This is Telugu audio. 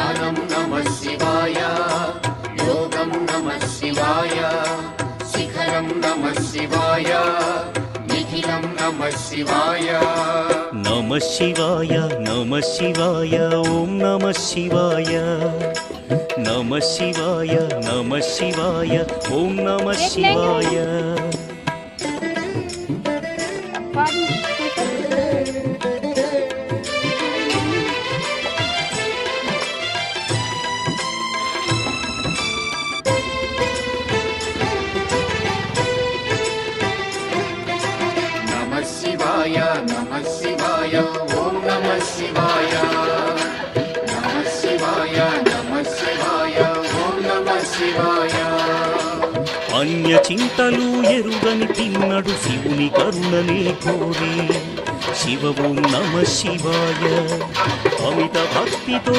జ్ఞానం నమః శివాయ, యోగం నమః శివాయ, శిఖరం నమః శివాయ, నిఖిలం నమః శివాయ. నమః శివాయ నమః శివాయ ఓం నమః శివాయ. నమః శివాయ నమః శివాయ ఓం నమః శివాయ. నమః శివాయ నమః శివాయ ఓం నమః శివాయ. నమః శివాయ నమః శివాయ ఓం నమః శివాయ. అన్య చింతలు ఎరుగని తిన్నడు శివుని కరుణనే కోరి శివ ఓం నమః శివాయ. అమిత భక్తితో